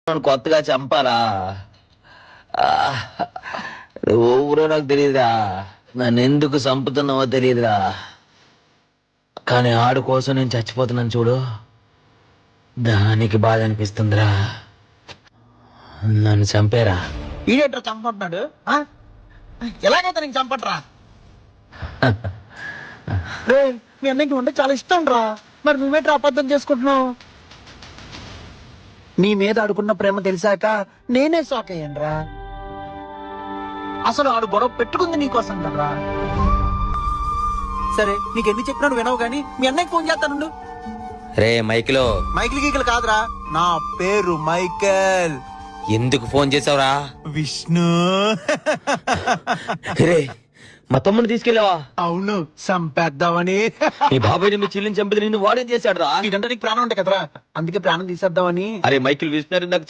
కొత్తగా చంపాలా? ఊరో నాకు తెలియదురా, నన్ను ఎందుకు చంపుతున్నావో తెలియదురా, కానీ ఆడు కోసం నేను చచ్చిపోతున్నాను చూడు, దానికి బాధ అనిపిస్తుందిరా. నన్ను చంపేరా. ఈడేట్రా చంపంటున్నాడు? ఎలాగైతే నీకు చంపట్రా. రే, మీ అన్నకి ఉంటే చాలా ఇష్టం రా, మరి నువ్వేట్రా అబద్ధం చేసుకుంటున్నావు? నీ మీద ఆడుకున్న ప్రేమ తెలిసాక నేనే షాక్ అయ్యాను రా. అసలు ఆడు గొడవ పెట్టుకుంది నీకోసం కదరా. సరే, నీకెన్ని చెప్పినా నువ్వు వినవు గానీ మీ అన్నకి ఫోన్ చేస్తానుండు. రే మైకిలో. మైకిల్ గీకిల్ కాదురా, నా పేరు మైకేల్. ఎందుకు ఫోన్ చేసావురా? విష్ణు. రే, మా తమ్ముని తీసుకెళ్ళావా? అవును, చంపేద్దామని. మీ బాబాయ్ మీ చెల్లిని చంపితే నిన్ను వాడేం చేశాడు రా? ఇదంటే నీకు ప్రాణం ఉంటాయి కదరా, అందుకే ప్రాణం తీసేద్దామని. అరే మైకిల్ విష్ణు నాకు